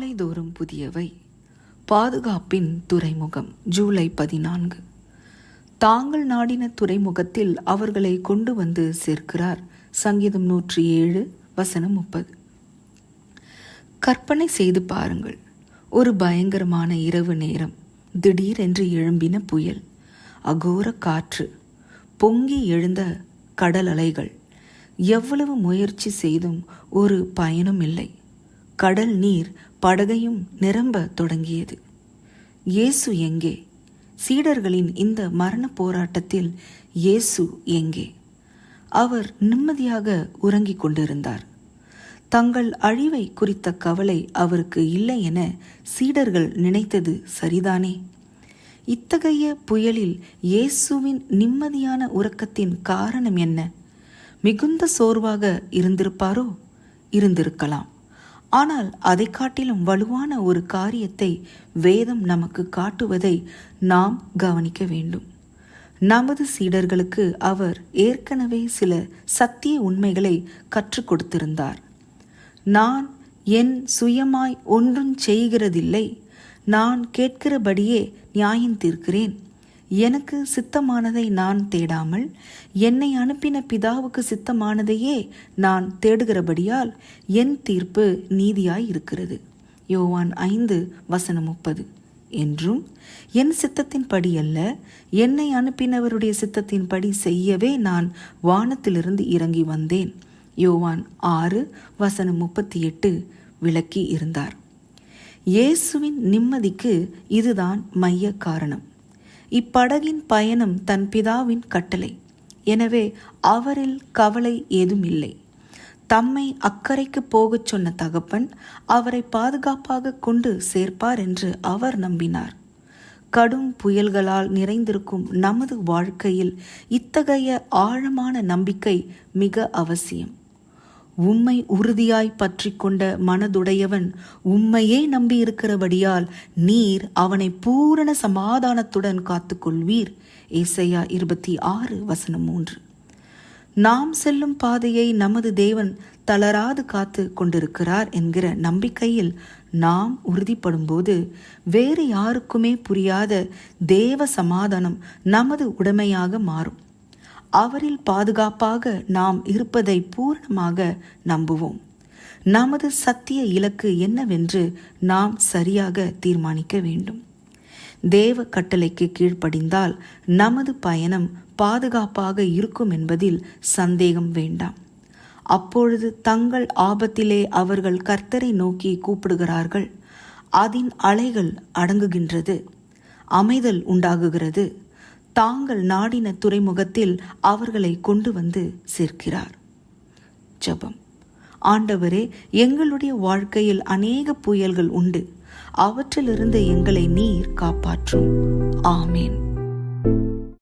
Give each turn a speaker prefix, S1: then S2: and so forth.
S1: காலைதோறும் புதியவை. பாதுகாப்பின் துறைமுகம். ஜூலை 14. தாங்கள் நாடின துறைமுகத்தில் அவர்களை கொண்டு வந்து சேர்க்கிறார். சங்கீதம் 107 வசனம் 30. கற்பனை செய்து பாருங்கள். ஒரு பயங்கரமான இரவு நேரம். திடீரென்று எழும்பின புயல், அகோர காற்று, பொங்கி எழுந்த கடல் அலைகள். எவ்வளவு முயற்சி செய்தும் ஒரு பயனும் இல்லை. கடல் நீர் படகையும் நிரம்ப தொடங்கியது. இயேசு எங்கே? சீடர்களின் இந்த மரண போராட்டத்தில் இயேசு எங்கே? அவர் நிம்மதியாக உறங்கிக் கொண்டிருந்தார். தங்கள் அழிவை குறித்த கவலை அவருக்கு இல்லை என சீடர்கள் நினைத்தது சரிதானே? இத்தகைய புயலில் இயேசுவின் நிம்மதியான உறக்கத்தின் காரணம் என்ன? மிகுந்த சோர்வாக இருந்திருப்பாரோ? இருந்திருக்கலாம். ஆனால் அதை காட்டிலும் வலுவான ஒரு காரியத்தை வேதம் நமக்கு காட்டுவதை நாம் கவனிக்க வேண்டும். நமது சீடர்களுக்கு அவர் ஏற்கனவே சில சத்திய உண்மைகளை கற்றுக் கொடுத்திருந்தார். நான் என் சுயமாய் ஒன்றும் செய்கிறதில்லை, நான் கேட்கிறபடியே நியாயம் தீர்க்கிறேன். எனக்கு சித்தமானதை நான் தேடாமல் என்னை அனுப்பின பிதாவுக்கு சித்தமானதையே நான் தேடுகிறபடியால் என் தீர்ப்பு நீதியாய் இருக்கிறது. யோவான் 5 வசனம் 30 என்றும், என் சித்தத்தின்படி அல்ல, என்னை அனுப்பினவருடைய சித்தத்தின்படி செய்யவே நான் வானத்திலிருந்து இறங்கி வந்தேன். யோவான் 6 வசனம் 38 விளக்கி இருந்தார். இயேசுவின் நிம்மதிக்கு இதுதான் மைய காரணம். இப்படகின் பயணம் தன் பிதாவின் கட்டளை. எனவே அவரில் கவலை ஏதும் இல்லை. தம்மை அக்கறைக்கு போகச் சொன்ன தகப்பன் அவரை பாதுகாப்பாக கொண்டு சேர்ப்பார் என்று அவர் நம்பினார். கடும் புயல்களால் நிறைந்திருக்கும் நமது வாழ்க்கையில் இத்தகைய ஆழமான நம்பிக்கை மிக அவசியம். உம்மை உறுதியாய் பற்றி கொண்ட மனதுடையவன் உம்மையே நம்பியிருக்கிறபடியால் நீர் அவனை பூரண சமாதானத்துடன் காத்துக்கொள்வீர். ஏசாயா 26 வசனம் 3. நாம் செல்லும் பாதையை நமது தேவன் தளராது காத்து கொண்டிருக்கிறார் என்கிற நம்பிக்கையில் நாம் உறுதிப்படும்போது வேறு யாருக்குமே புரியாத தேவ சமாதானம் நமது உடைமையாக மாறும். அவரில் பாதுகாப்பாக நாம் இருப்பதை பூரணமாக நம்புவோம். நமது சத்திய இலக்கு என்னவென்று நாம் சரியாக தீர்மானிக்க வேண்டும். தேவ கட்டளைக்கு கீழ்ப்படிந்தால் நமது பயணம் பாதுகாப்பாக இருக்கும் என்பதில் சந்தேகம் வேண்டாம். அப்பொழுது தங்கள் ஆபத்திலே அவர்கள் கர்த்தரை நோக்கி கூப்பிடுகிறார்கள். அதன் அலைகள் அடங்குகின்றது, அமைதல் உண்டாகுகிறது. தாங்கள் நாடின துறைமுகத்தில் அவர்களை கொண்டு வந்து சேர்க்கிறார். ஜெபம். ஆண்டவரே, எங்களுடைய வாழ்க்கையில் அநேக புயல்கள் உண்டு. அவற்றிலிருந்து எங்களை நீர் காப்பாற்றும். ஆமேன்.